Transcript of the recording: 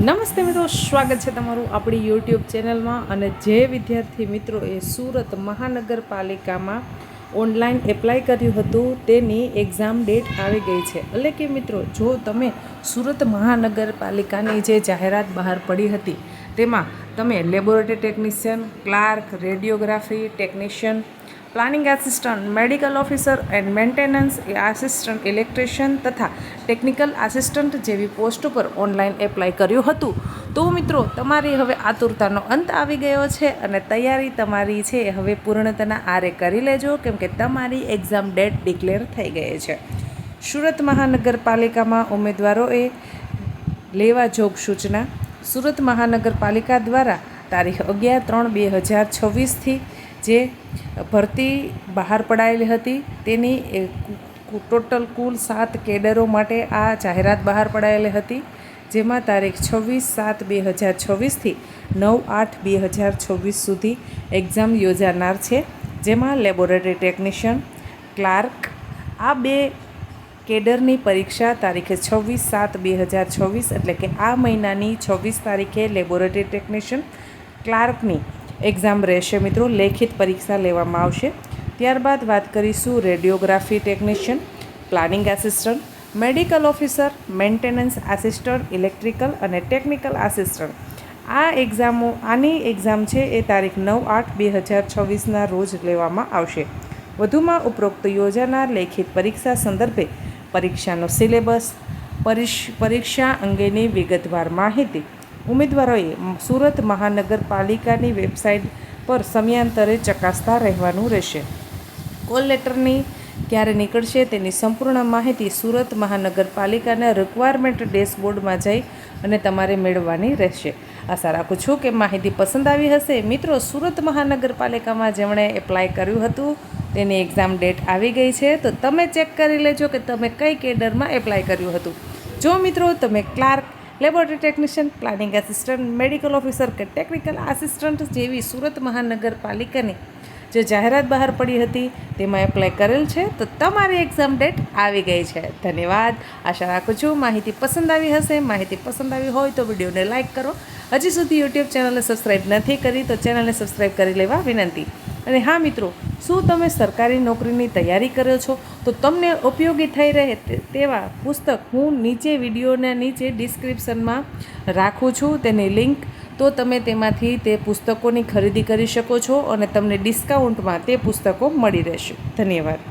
નમસ્તે મિત્રો, સ્વાગત છે તમારું આપણી યુટ્યુબ ચેનલમાં. અને જે વિદ્યાર્થી મિત્રોએ સુરત મહાનગરપાલિકામાં ઓનલાઈન એપ્લાય કર્યું હતું તેની એક્ઝામ ડેટ આવી ગઈ છે. એટલે કે મિત્રો, જો તમે સુરત મહાનગરપાલિકાની જે જાહેરાત બહાર પડી હતી તેમાં તમે laboratory technician, clerk, radiography technician, planning assistant, medical officer and maintenance assistant, electrician તથા ટેકનિકલ આસિસ્ટન્ટ જેવી પોસ્ટ પર ઓનલાઈન એપ્લાય કર્યું હતું. તો મિત્રો, તમારી હવે આતુરતાનો અંત આવી ગયો છે અને તૈયારી તમારી છે હવે પૂર્ણતાના આરે કરી લેજો, કેમ કે તમારી એક્ઝામ ડેટ ડિક્લેર થઈ ગઈ છે. સુરત મહાનગરપાલિકામાં ઉમેદવારોએ લેવા જોગ સૂચના. સુરત મહાનગરપાલિકા દ્વારા તારીખ 11/3/2026થી જે ભરતી બહાર પડાયેલી હતી તેની ટોટલ કુલ 7 કેડરો માટે આ જાહેરાત બહાર પડાયેલી હતી, જેમાં તારીખ 26/7/2026થી 9/8/2026 સુધી એક્ઝામ યોજાનાર છે. જેમાં લેબોરેટરી ટેકનિશિયન, ક્લાર્ક આ 2 કેડરની પરીક્ષા તારીખે 26/7/2026 એટલે કે આ મહિનાની 26 તારીખે લેબોરેટરી ટેકનિશિયન, ક્લાર્કની એક્ઝામ રહેશે મિત્રો. લેખિત પરીક્ષા લેવામાં આવશે. ત્યારબાદ વાત કરીશું radiography technician, planning assistant, medical officer, maintenance assistant, electrical અને ટેકનિકલ આસિસ્ટન્ટ. આની એક્ઝામ છે એ તારીખ 9/8/2026ના રોજ લેવામાં આવશે. વધુમાં ઉપરોક્ત યોજાનાર લેખિત પરીક્ષા સંદર્ભે પરીક્ષાનો સિલેબસ, પરીક્ષા અંગેની વિગતવાર માહિતી ઉમેદવારોએ સુરત મહાનગરપાલિકાની વેબસાઇટ પર સમયાંતરે ચકાસતા રહેવાનું રહેશે. કોલ લેટરની ક્યારે નીકળશે તેની સંપૂર્ણ માહિતી સુરત મહાનગરપાલિકાના રિક્વાયરમેન્ટ ડેશબોર્ડમાં જઈ અને તમારે મેળવવાની રહેશે. આશા રાખું છું કે માહિતી પસંદ આવી હશે. મિત્રો, સુરત મહાનગરપાલિકામાં જેમણે એપ્લાય કર્યું હતું તેની એક્ઝામ ડેટ આવી ગઈ છે, તો તમે ચેક કરી લેજો કે તમે કઈ કેડરમાં એપ્લાય કર્યું હતું. જો મિત્રો તમે clerk, laboratory technician, planning assistant, medical officer કે ટેકનિકલ આસિસ્ટન્ટ જેવી સુરત મહાનગરપાલિકાની જે જાહેરાત બહાર પડી હતી તેમાં એપ્લાય કરેલ છે, તો તમારી એક્ઝામ ડેટ આવી ગઈ છે. ધન્યવાદ. આશા રાખું છું માહિતી પસંદ આવી હશે. માહિતી પસંદ આવી હોય તો વિડીયોને લાઇક કરો. હજી સુધી યુટ્યુબ ચેનલને સબસ્ક્રાઈબ નથી કરી તો ચેનલને સબસ્ક્રાઈબ કરી લેવા વિનંતી. અને હા મિત્રો, શું તમે સરકારી નોકરીની તૈયારી કરો છો તો તમને ઉપયોગી થઈ રહે તેવા પુસ્તક હું નીચે વિડીયોના નીચે ડિસ્ક્રિપ્શનમાં રાખું છું, તેની લિંક, તો તમે તેમાંથી તે પુસ્તકોની ખરીદી કરી શકો છો અને તમને ડિસ્કાઉન્ટમાં તે પુસ્તકો મળી રહેશે. ધન્યવાદ.